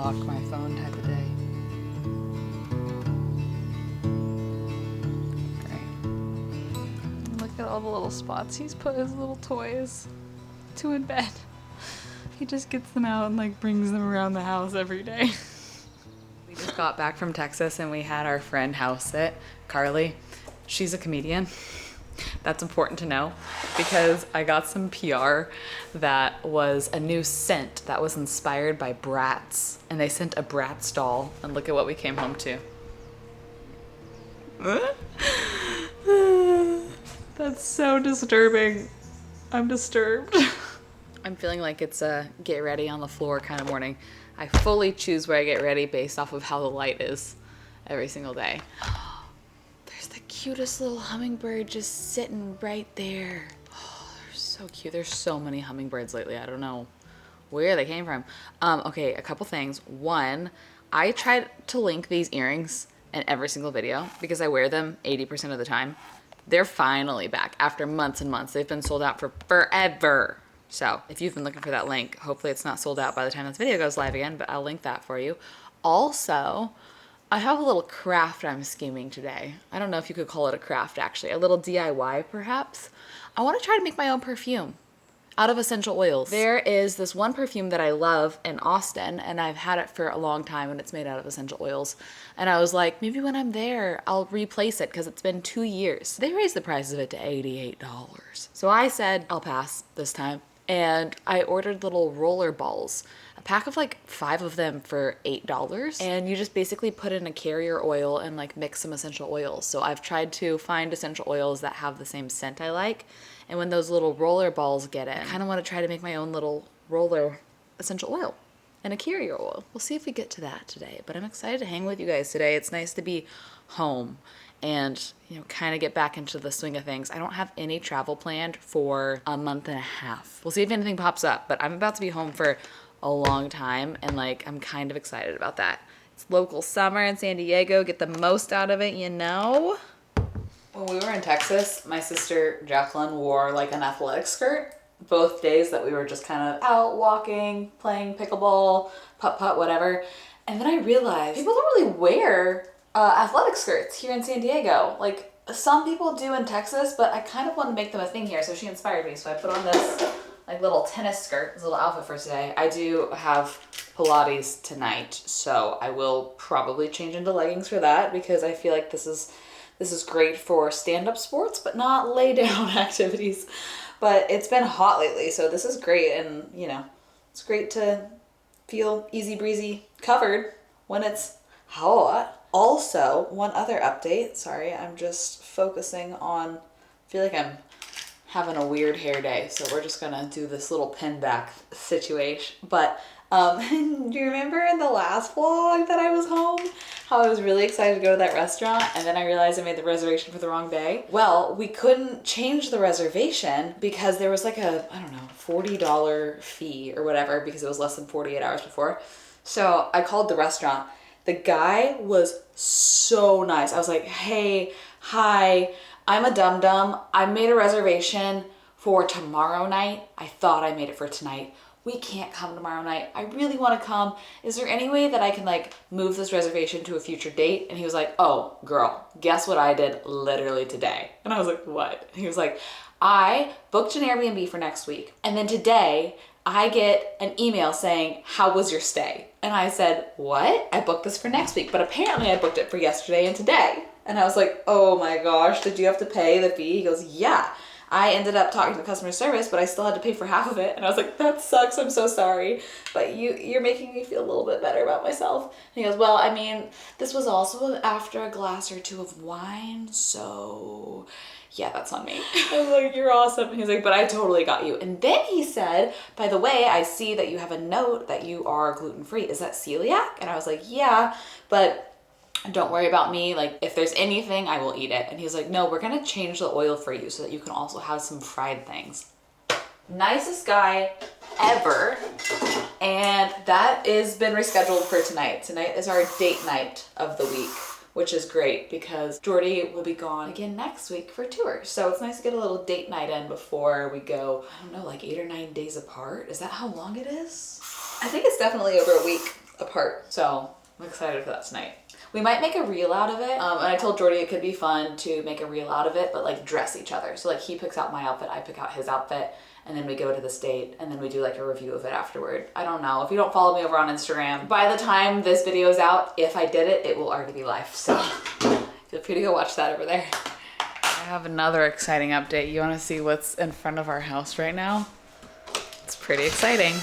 unlock my phone type of day. Great. Look at all the little spots he's put his little toys to in bed. He just gets them out and like brings them around the house every day. We just got back from Texas and we had our friend house sit, Carly. She's a comedian. That's important to know because I got some PR that was a new scent that was inspired by Bratz, and they sent a Bratz doll, and look at what we came home to. That's so disturbing. I'm disturbed. I'm feeling like it's a get ready on the floor kind of morning. I fully choose where I get ready based off of how the light is every single day. There's the cutest little hummingbird just sitting right there. Oh, they're so cute. There's so many hummingbirds lately. I don't know where they came from. Okay, a couple things. One, I tried to link these earrings in every single video because I wear them 80% of the time. They're finally back after months and months. They've been sold out for forever. So if you've been looking for that link, hopefully it's not sold out by the time this video goes live again, but I'll link that for you. Also, I have a little craft I'm scheming today. I don't know if you could call it a craft actually, a little DIY perhaps. I want to try to make my own perfume out of essential oils. There is this one perfume that I love in Austin and I've had it for a long time and it's made out of essential oils. And I was like, maybe when I'm there, I'll replace it because it's been 2 years. They raised the price of it to $88. So I said, I'll pass this time. And I ordered little roller balls, a pack of like 5 of them for $8. And you just basically put in a carrier oil and like mix some essential oils. So I've tried to find essential oils that have the same scent I like. And when those little roller balls get in, I kind of want to try to make my own little roller essential oil and a carrier oil. We'll see if we get to that today, but I'm excited to hang with you guys today. It's nice to be home and, you know, kind of get back into the swing of things. I don't have any travel planned for a month and a half. We'll see if anything pops up, but I'm about to be home for a long time and like I'm kind of excited about that. It's local summer in San Diego. Get the most out of it, you know? When we were in Texas, my sister Jacqueline wore like an athletic skirt both days that we were just kind of out walking, playing pickleball, putt-putt, whatever. And then I realized people don't really wear athletic skirts here in San Diego. Like some people do in Texas, but I kind of want to make them a thing here. So she inspired me. So I put on this like little tennis skirt, this little outfit for today. I do have Pilates tonight, so I will probably change into leggings for that because I feel like this is great for stand-up sports, but not lay down activities. But it's been hot lately, so this is great. And you know, it's great to feel easy breezy covered when it's hot. Also, one other update. Sorry, I'm just focusing on, I feel like I'm having a weird hair day, so we're just gonna do this little pin back situation. But do you remember in the last vlog that I was home, how I was really excited to go to that restaurant and then I realized I made the reservation for the wrong day? Well, we couldn't change the reservation because there was like a, I don't know, $40 fee or whatever because it was less than 48 hours before. So I called the restaurant. The guy was so nice. I was like, hey, hi, I'm a dum-dum. I made a reservation for tomorrow night. I thought I made it for tonight. We can't come tomorrow night. I really want to come. Is there any way that I can like move this reservation to a future date? And he was like, oh, girl, guess what I did literally today? And I was like, what? He was like, I booked an Airbnb for next week. And then today I get an email saying, how was your stay? And I said, what? I booked this for next week, but apparently I booked it for yesterday and today. And I was like, oh my gosh, did you have to pay the fee? He goes, yeah. I ended up talking to customer service, but I still had to pay for half of it. And I was like, that sucks, I'm so sorry. But you're making me feel a little bit better about myself. And he goes, well, I mean, this was also after a glass or two of wine, so yeah, that's on me. I was like, you're awesome. He's like, but I totally got you. And then he said, by the way, I see that you have a note that you are gluten-free. Is that celiac? And I was like, yeah, but don't worry about me. Like if there's anything, I will eat it. And he's like, no, we're going to change the oil for you so that you can also have some fried things. Nicest guy ever. And that has been rescheduled for tonight. Tonight is our date night of the week, which is great because Jordy will be gone again next week for tours. So it's nice to get a little date night in before we go, I don't know, like 8 or 9 days apart. Is that how long it is? I think it's definitely over a week. apart. So I'm excited for that tonight. We might make a reel out of it. And I told Jordy it could be fun to make a reel out of it, but like dress each other. So like he picks out my outfit, I pick out his outfit, and then we go to this date, and then we do like a review of it afterward. I don't know. If you don't follow me over on Instagram, by the time this video is out, if I did it, it will already be live. So feel free to go watch that over there. I have another exciting update. You want to see what's in front of our house right now? It's pretty exciting.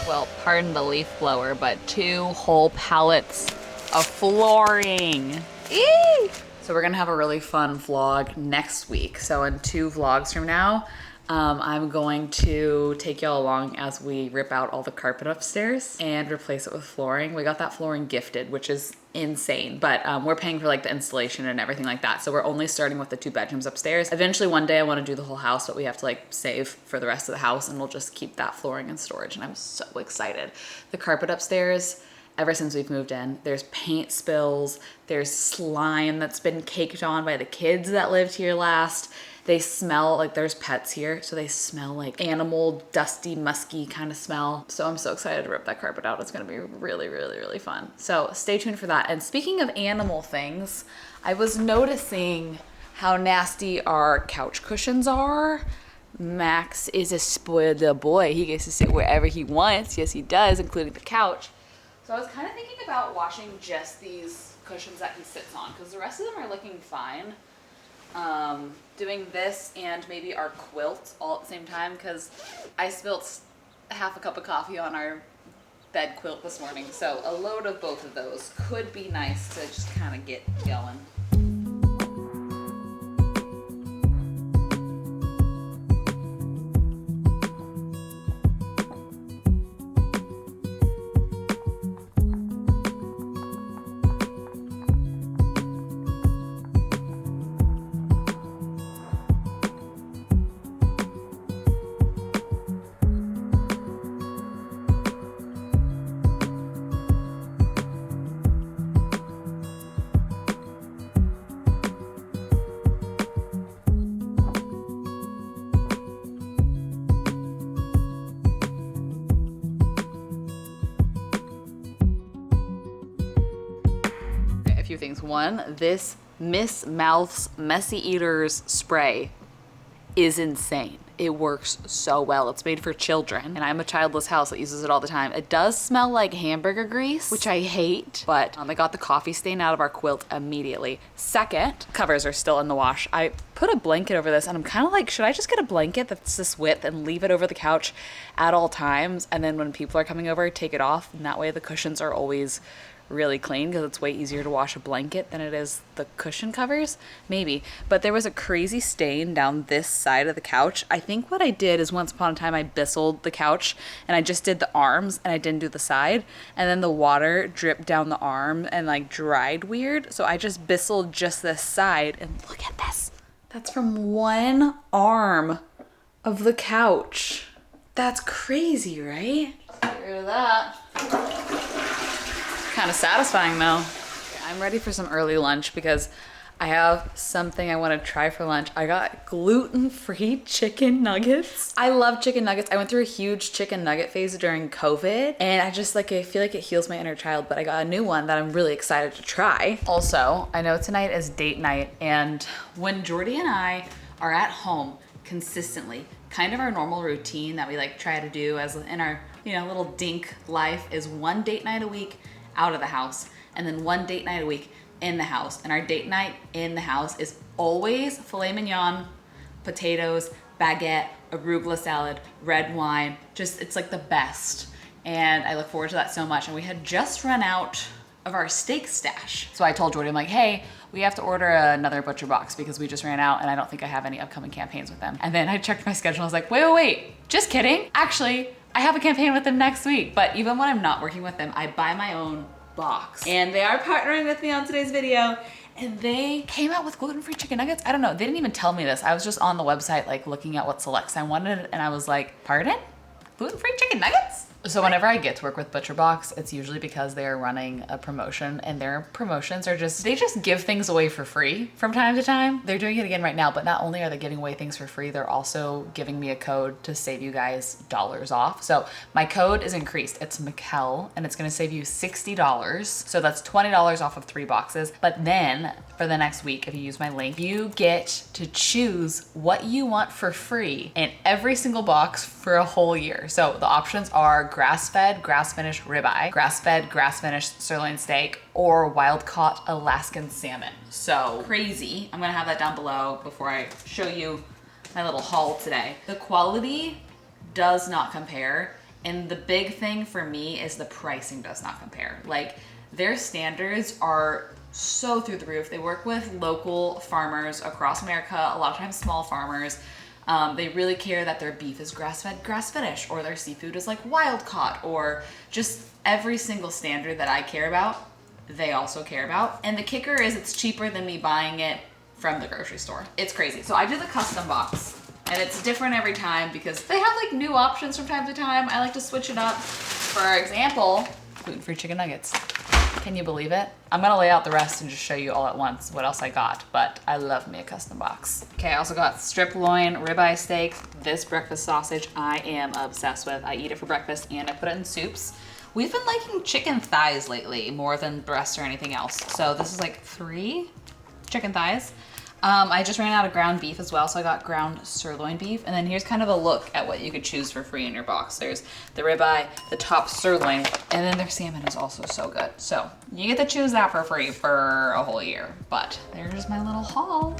Well, pardon the leaf blower, but 2 whole pallets of flooring. Eee! So we're gonna have a really fun vlog next week. So in 2 vlogs from now, I'm going to take y'all along as we rip out all the carpet upstairs and replace it with flooring. We got that flooring gifted, which is insane, but we're paying for like the installation and everything like that. So we're only starting with the 2 bedrooms upstairs. Eventually one day I want to do the whole house, but we have to like save for the rest of the house, and we'll just keep that flooring in storage. And I'm so excited. The carpet upstairs, ever since we've moved in, there's paint spills, there's slime that's been caked on by the kids that lived here last. They smell like there's pets here, so they smell like animal, dusty, musky kind of smell. So I'm so excited to rip that carpet out. It's gonna be really, really, really fun. So stay tuned for that. And speaking of animal things, I was noticing how nasty our couch cushions are. Max is a spoiled little boy. He gets to sit wherever he wants. Yes, he does, including the couch. So I was kind of thinking about washing just these cushions that he sits on, because the rest of them are looking fine. Doing this and maybe our quilt all at the same time, because I spilt half a cup of coffee on our bed quilt this morning. So a load of both of those could be nice to just kind of get going. Few things. One, this Miss Mouth's Messy Eaters spray is insane. It works so well. It's made for children, and I'm a childless house that uses it all the time. It does smell like hamburger grease, which I hate, but I got the coffee stain out of our quilt immediately. Second, covers are still in the wash. I put a blanket over this, and I'm kind of like, should I just get a blanket that's this width and leave it over the couch at all times, and then when people are coming over, take it off, and that way the cushions are always really clean, because it's way easier to wash a blanket than it is the cushion covers? Maybe. But there was a crazy stain down this side of the couch. I think what I did is once upon a time I bisseled the couch and I just did the arms and I didn't do the side, and then the water dripped down the arm and like dried weird. So I just bisseled just this side, and look at this. That's from one arm of the couch. That's crazy, right? Get rid of that. Kind of satisfying though. I'm ready for some early lunch because I have something I want to try for lunch. I got gluten-free chicken nuggets. I love chicken nuggets. I went through a huge chicken nugget phase during COVID, and I just like, I feel like it heals my inner child, but I got a new one that I'm really excited to try. Also, I know tonight is date night, and when Jordy and I are at home consistently, kind of our normal routine that we like try to do as in our, you know, little dink life is 1 date night a week out of the house, and then 1 date night a week in the house. And our date night in the house is always filet mignon, potatoes, baguette, arugula salad, red wine. Just, it's like the best. And I look forward to that so much. And we had just run out of our steak stash. So I told Jordy, I'm like, hey, we have to order another butcher box because we just ran out and I don't think I have any upcoming campaigns with them. And then I checked my schedule. I was like, wait, just kidding. Actually, I have a campaign with them next week. But even when I'm not working with them, I buy my own box. And they are partnering with me on today's video. And they came out with gluten-free chicken nuggets. I don't know, they didn't even tell me this. I was just on the website like looking at what selects I wanted, and I was like, pardon? Gluten-free chicken nuggets? So whenever I get to work with ButcherBox, it's usually because they are running a promotion, and their promotions are they just give things away for free from time to time. They're doing it again right now, but not only are they giving away things for free, they're also giving me a code to save you guys dollars off. So my code is increased. It's Michel, and it's gonna save you $60. So that's $20 off of 3 boxes. But then for the next week, if you use my link, you get to choose what you want for free in every single box for a whole year. So the options are grass-fed, grass-finished ribeye, grass-fed, grass-finished sirloin steak, or wild-caught Alaskan salmon. So crazy. I'm gonna have that down below before I show you my little haul today. The quality does not compare, and the big thing for me is the pricing does not compare. Like, their standards are so through the roof. They work with local farmers across America, a lot of times small farmers. They really care that their beef is grass-fed, grass-finished, or their seafood is like wild-caught, or just every single standard that I care about, they also care about. And the kicker is it's cheaper than me buying it from the grocery store. It's crazy. So I do the custom box, and it's different every time because they have like new options from time to time. I like to switch it up. For example, gluten-free chicken nuggets. Can you believe it? I'm gonna lay out the rest and just show you all at once what else I got, but I love me a custom box. Okay, I also got strip loin, ribeye steak. This breakfast sausage I am obsessed with. I eat it for breakfast and I put it in soups. We've been liking chicken thighs lately more than breasts or anything else. So this is like 3 chicken thighs. I just ran out of ground beef as well, so I got ground sirloin beef. And then here's kind of a look at what you could choose for free in your box. There's the ribeye, the top sirloin, and then their salmon is also so good. So you get to choose that for free for a whole year. But there's my little haul.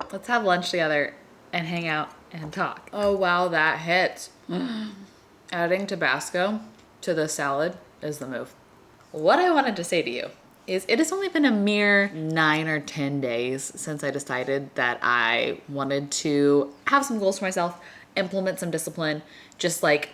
Let's have lunch together and hang out and talk. Oh wow, that hits. Adding Tabasco to the salad is the move. What I wanted to say to you is it has only been a mere 9 or 10 days since I decided that I wanted to have some goals for myself, implement some discipline, just like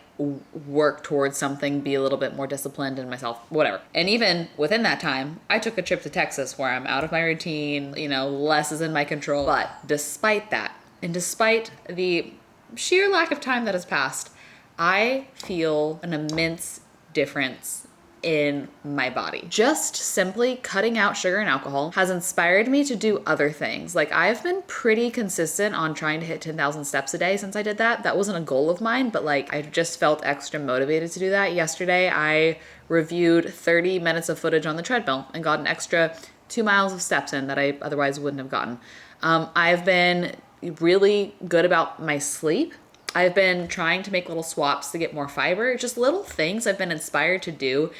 work towards something, be a little bit more disciplined in myself, whatever. And even within that time, I took a trip to Texas where I'm out of my routine, you know, less is in my control. But despite that, and despite the sheer lack of time that has passed, I feel an immense difference in my body. Just simply cutting out sugar and alcohol has inspired me to do other things. Like, I've been pretty consistent on trying to hit 10,000 steps a day since I did that. That wasn't a goal of mine, but like, I just felt extra motivated to do that. Yesterday, I reviewed 30 minutes of footage on the treadmill and got an extra 2 miles of steps in that I otherwise wouldn't have gotten. I've been really good about my sleep. I've been trying to make little swaps to get more fiber, just little things I've been inspired to do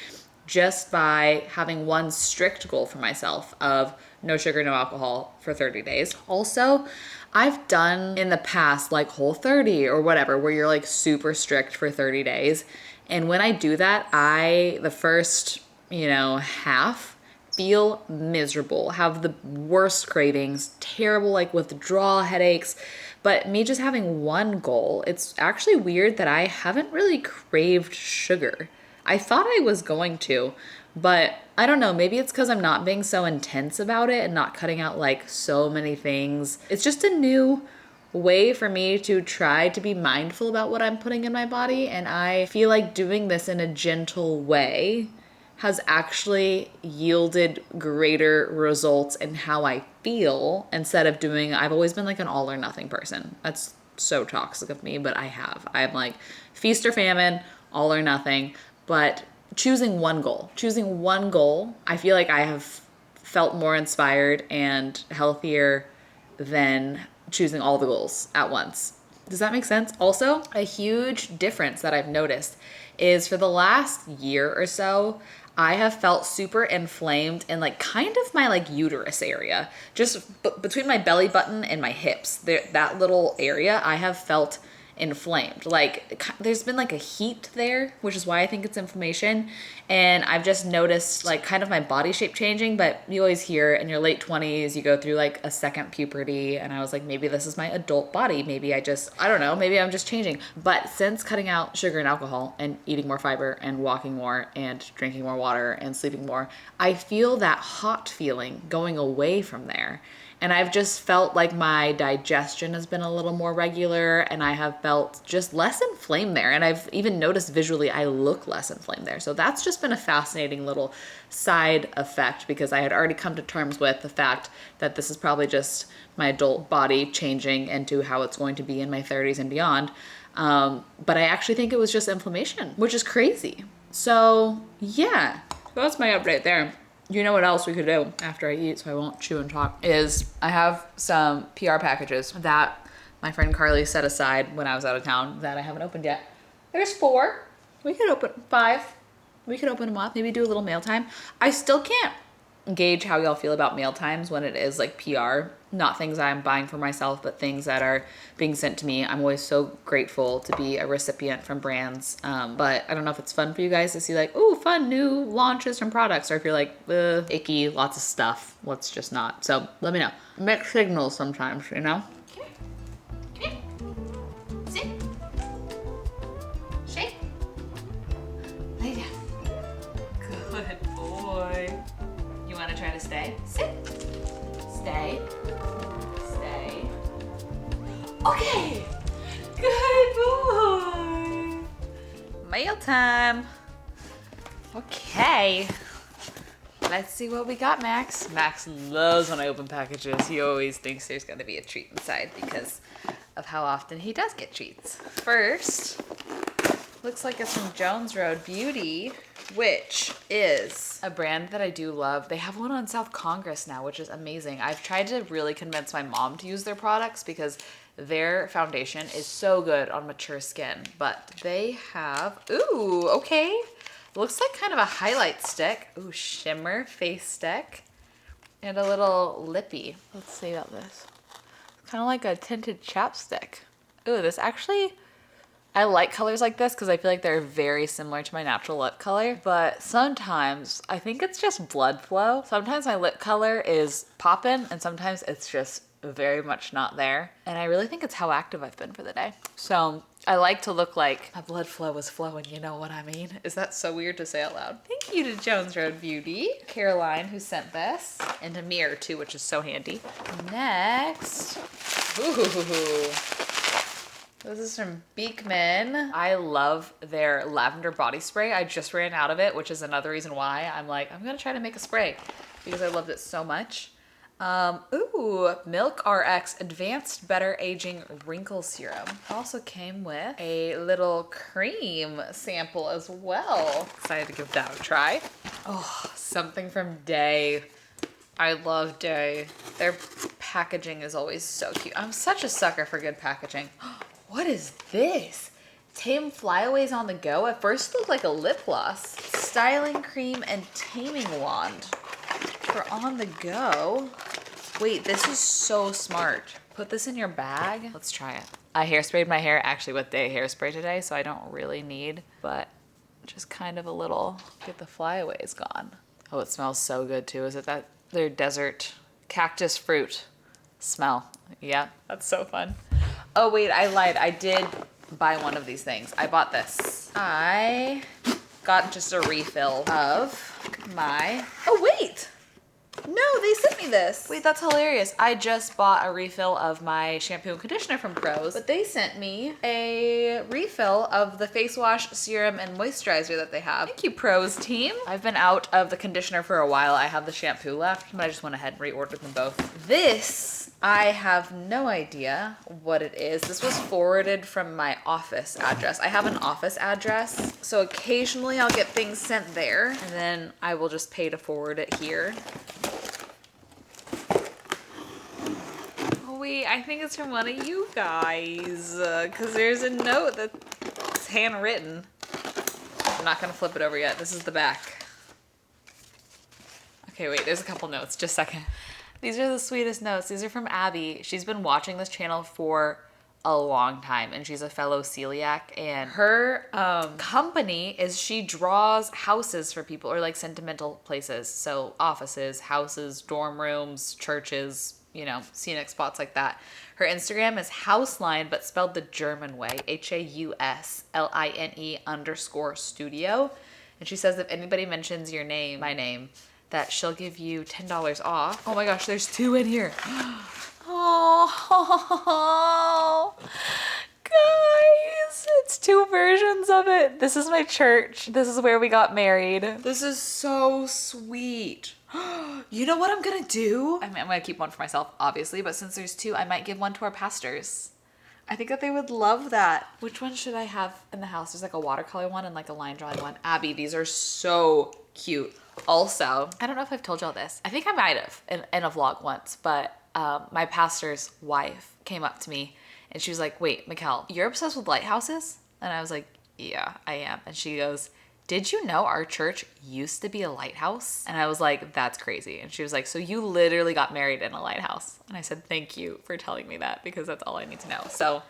just by having one strict goal for myself of no sugar, no alcohol for 30 days. Also, I've done in the past like Whole30 or whatever, where you're like super strict for 30 days. And when I do that, the first, half feel miserable, have the worst cravings, terrible like withdrawal headaches. But me just having one goal, it's actually weird that I haven't really craved sugar. I thought I was going to, but I don't know, maybe it's because I'm not being so intense about it and not cutting out like so many things. It's just a new way for me to try to be mindful about what I'm putting in my body, and I feel like doing this in a gentle way has actually yielded greater results in how I feel instead of doing, I've always been like an all or nothing person. That's so toxic of me, but I'm like feast or famine, all or nothing. But choosing one goal, I feel like I have felt more inspired and healthier than choosing all the goals at once. Does that make sense? Also, a huge difference that I've noticed is for the last year or so, I have felt super inflamed in like kind of my like uterus area, just between my belly button and my hips. That little area I have felt inflamed. Like there's been like a heat there, which is why I think it's inflammation. And I've just noticed like kind of my body shape changing, but you always hear in your late 20s, you go through like a second puberty. And I was like, maybe this is my adult body. Maybe I don't know, maybe I'm just changing. But since cutting out sugar and alcohol and eating more fiber and walking more and drinking more water and sleeping more, I feel that hot feeling going away from there. And I've just felt like my digestion has been a little more regular and I have felt just less inflamed there. And I've even noticed visually I look less inflamed there. So that's just been a fascinating little side effect because I had already come to terms with the fact that this is probably just my adult body changing into how it's going to be in my 30s and beyond. But I actually think it was just inflammation, which is crazy. So yeah, that's my update there. You know what else we could do after I eat so I won't chew and talk is I have some PR packages that my friend Carly set aside when I was out of town that I haven't opened yet. There's 4. We could open 5. We could open them up, maybe do a little mail time. I still can't gauge how y'all feel about mail times when it is like PR, not things I'm buying for myself, but things that are being sent to me. I'm always so grateful to be a recipient from brands. But I don't know if it's fun for you guys to see like, oh, fun new launches from products, or if you're like, icky, lots of stuff. Let's just not. So let me know. Mixed signals sometimes, you know? Come here. Sit. Shake. Lay down. Good boy. You want to try to stay? Sit. Stay. Stay. Okay. Good boy. Mail time. Okay. Let's see what we got, Max. Max loves when I open packages. He always thinks there's going to be a treat inside because of how often he does get treats. First, looks like it's from Jones Road Beauty, which is a brand that I do love. They have one on South Congress now, which is amazing. I've tried to really convince my mom to use their products because their foundation is so good on mature skin. But they have, ooh, okay. Looks like kind of a highlight stick. Ooh, shimmer face stick. And a little lippy. Let's see about this. It's kind of like a tinted chapstick. Ooh, this actually, I like colors like this because I feel like they're very similar to my natural lip color, but sometimes I think it's just blood flow. Sometimes my lip color is popping and sometimes it's just very much not there. And I really think it's how active I've been for the day. So I like to look like my blood flow is flowing, you know what I mean? Is that so weird to say out loud? Thank you to Jones Road Beauty. Caroline, who sent this, and a mirror too, which is so handy. Next, ooh. This is from Beekman. I love their lavender body spray. I just ran out of it, which is another reason why I'm like, I'm gonna try to make a spray because I loved it so much. Ooh, Milk RX Advanced Better Aging Wrinkle Serum. Also came with a little cream sample as well. Excited to give that a try. Oh, something from Day. I love Day. Their packaging is always so cute. I'm such a sucker for good packaging. What is this? Tame Flyaways on the Go. At first it looked like a lip gloss. Styling cream and taming wand for on the go. Wait, this is so smart. Put this in your bag. Let's try it. I hairsprayed my hair actually with Day hairspray today, so I don't really need, but just kind of a little, get the flyaways gone. Oh, it smells so good too. Is it that their desert cactus fruit smell? Yeah, that's so fun. Oh wait, I lied. I did buy one of these things. I bought this. I got just a refill of my, oh wait, no, No, they sent me this. Wait, that's hilarious. I just bought a refill of my shampoo and conditioner from Pros, but they sent me a refill of the face wash, serum, and moisturizer that they have. Thank you, Pros team. I've been out of the conditioner for a while. I have the shampoo left, but I just went ahead and reordered them both. This, I have no idea what it is. This was forwarded from my office address. I have an office address, so occasionally I'll get things sent there, and then I will just pay to forward it here. Oh wait, I think it's from one of you guys, because there's a note that's handwritten. I'm not gonna flip it over yet. This is the back. Okay, wait, there's a couple notes. Just a second. These are the sweetest notes. These are from Abby. She's been watching this channel for a long time, and she's a fellow celiac, and her company is she draws houses for people, or like sentimental places. So offices, houses, dorm rooms, churches, you know, scenic spots like that. Her Instagram is Houseline, but spelled the German way, HAUSLINE_studio. And she says if anybody mentions your name, my name, that she'll give you $10 off. Oh my gosh, there's 2 in here. Oh, guys, it's 2 versions of it. This is my church. This is where we got married. This is so sweet. You know what I'm gonna do? I mean, I'm gonna keep one for myself, obviously, but since there's 2, I might give one to our pastors. I think that they would love that. Which one should I have in the house? There's like a watercolor one and like a line drawing one. Abby, these are so cute. Also, I don't know if I've told y'all this. I think I might have in a vlog once, but my pastor's wife came up to me and she was like, wait, Michel, you're obsessed with lighthouses? And I was like, yeah, I am. And she goes, did you know our church used to be a lighthouse? And I was like, that's crazy. And she was like, so you literally got married in a lighthouse? And I said, thank you for telling me that, because that's all I need to know. So,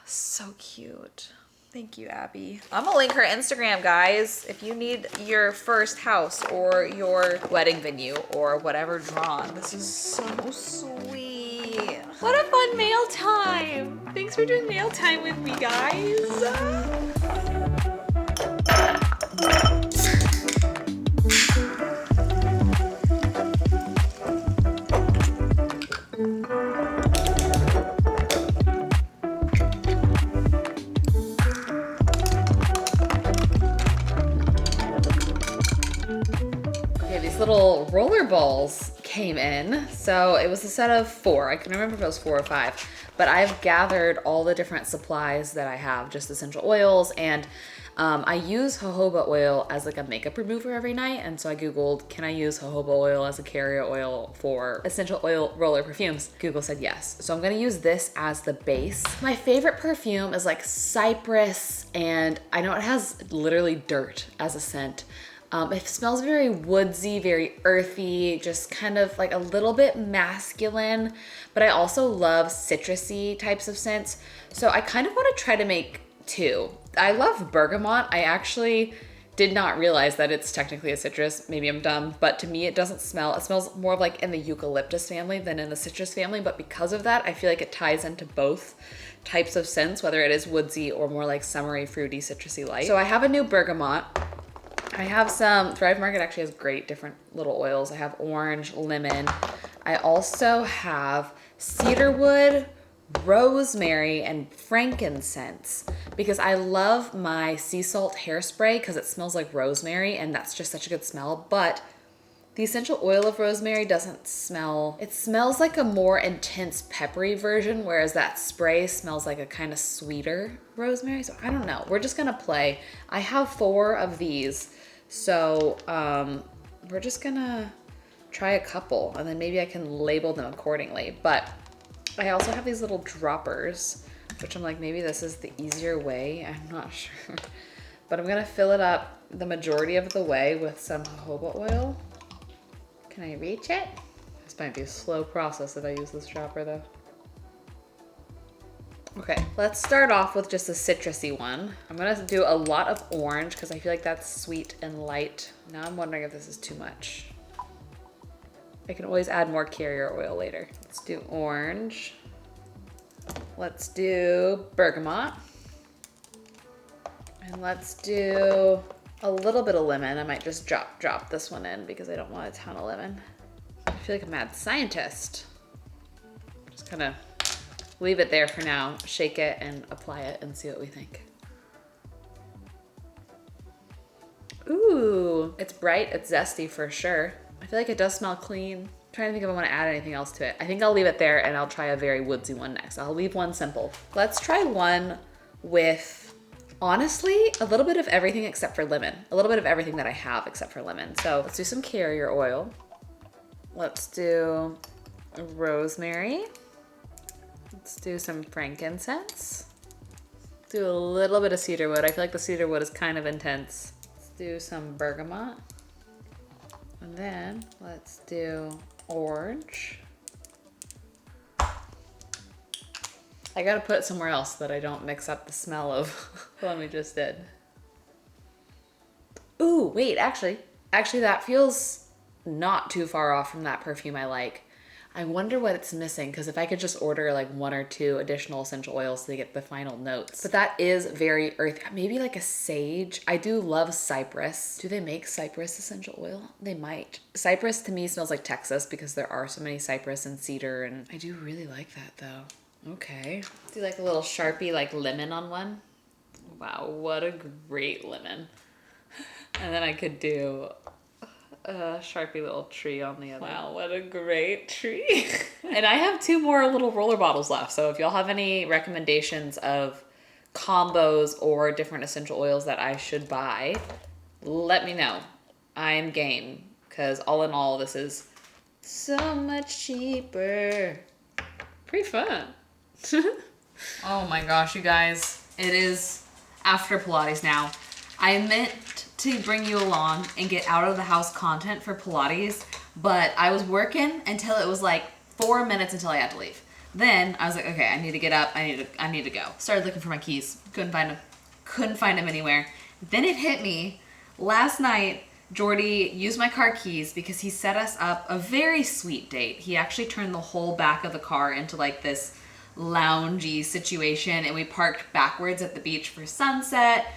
so cute. Thank you, Abby. I'm gonna link her Instagram, guys. If you need your first house or your wedding venue or whatever drawn. This is so sweet. What a fun mail time. Thanks for doing mail time with me, guys. Little roller balls came in. So it was a set of 4. I can remember if it was 4 or 5, but I've gathered all the different supplies that I have, just essential oils, and I use jojoba oil as like a makeup remover every night. And so I Googled, can I use jojoba oil as a carrier oil for essential oil roller perfumes? Google said yes. So I'm gonna use this as the base. My favorite perfume is like cypress, and I know it has literally dirt as a scent. It smells very woodsy, very earthy, just kind of like a little bit masculine, but I also love citrusy types of scents. So I kind of want to try to make 2. I love bergamot. I actually did not realize that it's technically a citrus. Maybe I'm dumb, but to me it doesn't smell. It smells more of like in the eucalyptus family than in the citrus family, but because of that, I feel like it ties into both types of scents, whether it is woodsy or more like summery, fruity, citrusy light. So I have a new bergamot. I have some, Thrive Market actually has great different little oils. I have orange, lemon. I also have cedarwood, rosemary, and frankincense, because I love my sea salt hairspray because it smells like rosemary, and that's just such a good smell. But the essential oil of rosemary doesn't smell, it smells like a more intense peppery version, whereas that spray smells like a kind of sweeter rosemary. So I don't know, we're just gonna play. I have 4 of these. So we're just gonna try a couple, and then maybe I can label them accordingly. But I also have these little droppers, which I'm like, maybe this is the easier way. I'm not sure. But I'm gonna fill it up the majority of the way with some jojoba oil. Can I reach it? This might be a slow process if I use this dropper though. Okay, let's start off with just a citrusy one. I'm gonna do a lot of orange because I feel like that's sweet and light. Now I'm wondering if this is too much. I can always add more carrier oil later. Let's do orange. Let's do bergamot. And let's do a little bit of lemon. I might just drop this one in because I don't want a ton of lemon. feel like a mad scientist. Just kind of leave it there for now, shake it and apply it and see what we think. Ooh, it's bright, it's zesty for sure. I feel like it does smell clean. I'm trying to think if I want to add anything else to it. I think I'll leave it there and I'll try a very woodsy one next. I'll leave one simple. Let's try one with, honestly, a little bit of everything except for lemon. A little bit of everything that I have except for lemon. So let's do some carrier oil. Let's do rosemary. Let's do some frankincense. Do a little bit of cedarwood. I feel like the cedarwood is kind of intense. Let's do some bergamot. And then let's do orange. I gotta put it somewhere else so that I don't mix up the smell of the one we just did. Ooh, wait, actually that feels not too far off from that perfume I like. I wonder what it's missing, because if I could just order like 1 or 2 additional essential oils to get the final notes. But that is very earthy. Maybe like a sage. I do love cypress. Do they make cypress essential oil? They might. Cypress to me smells like Texas because there are so many cypress and cedar, and I do really like that though. Okay. Do like a little Sharpie like lemon on one. Wow, what a great lemon. And then I could do a Sharpie little tree on the other. Wow, what a great tree. And I have 2 more little roller bottles left. So if y'all have any recommendations of combos or different essential oils that I should buy, let me know. I am game, because all in all, this is so much cheaper. Pretty fun. Oh my gosh, you guys. It is after Pilates now. I meant to bring you along and get out of the house content for Pilates, but I was working until it was like 4 minutes until I had to leave. Then I was like, okay, I need to get up. I need to go. Started looking for my keys. Couldn't find them anywhere. Then it hit me. Last night, Jordy used my car keys because he set us up a very sweet date. He actually turned the whole back of the car into like this loungy situation, and we parked backwards at the beach for sunset.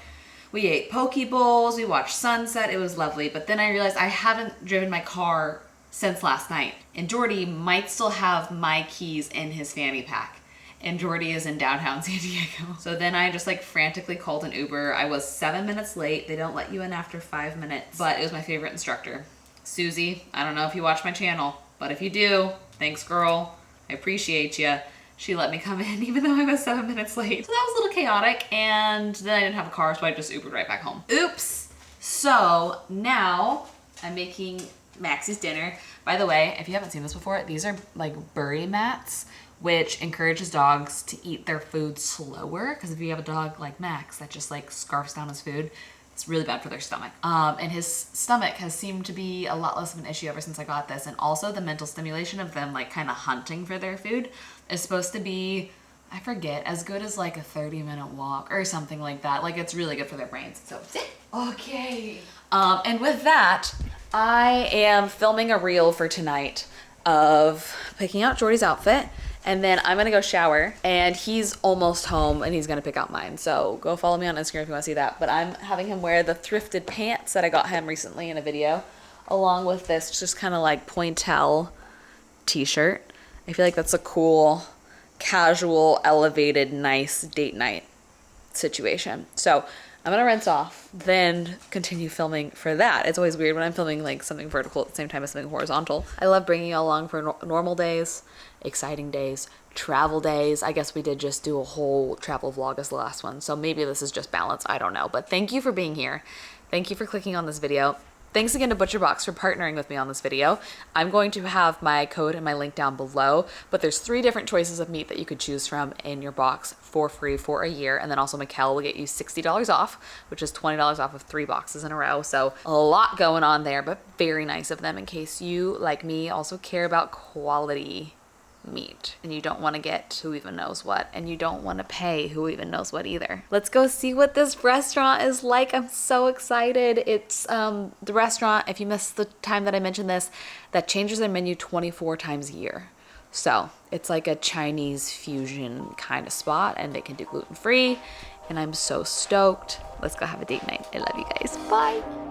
We ate poke bowls, we watched sunset, it was lovely. But then I realized I haven't driven my car since last night. And Jordy might still have my keys in his fanny pack. And Jordy is in downtown San Diego. So then I just like frantically called an Uber. I was 7 minutes late. They don't let you in after 5 minutes. But it was my favorite instructor, Susie. I don't know if you watch my channel, but if you do, thanks girl. I appreciate you. She let me come in even though I was 7 minutes late. So that was a little chaotic, and then I didn't have a car, so I just Ubered right back home. Oops. So now I'm making Maxie's dinner. By the way, if you haven't seen this before, these are like bury mats, which encourages dogs to eat their food slower. Because if you have a dog like Max that just like scarfs down his food, it's really bad for their stomach. And his stomach has seemed to be a lot less of an issue ever since I got this. And also the mental stimulation of them like kind of hunting for their food is supposed to be, I forget, as good as like a 30-minute walk or something like that. Like it's really good for their brains. So sit. Okay. And with that, I am filming a reel for tonight of picking out Jordy's outfit. And then I'm gonna go shower, and he's almost home and he's gonna pick out mine. So go follow me on Instagram if you wanna see that. But I'm having him wear the thrifted pants that I got him recently in a video, along with this just kind of like pointel t-shirt. I feel like that's a cool, casual, elevated, nice date night situation. So I'm gonna rinse off, then continue filming for that. It's always weird when I'm filming like something vertical at the same time as something horizontal. I love bringing you along for normal days, exciting days, travel days. I guess we did just do a whole travel vlog as the last one, so maybe this is just balance, I don't know. But thank you for being here. Thank you for clicking on this video. Thanks again to ButcherBox for partnering with me on this video. I'm going to have my code and my link down below, but there's 3 different choices of meat that you could choose from in your box for free for a year. And then also Michel will get you $60 off, which is $20 off of 3 boxes in a row. So a lot going on there, but very nice of them in case you, like me, also care about quality meat and you don't want to get who even knows what, and you don't want to pay who even knows what either. Let's go see what this restaurant is like. I'm so excited. It's the restaurant, if you missed the time that I mentioned this, that changes their menu 24 times a year. So it's like a Chinese fusion kind of spot, and they can do gluten-free, and I'm so stoked. Let's go have a date night. I love you guys. Bye.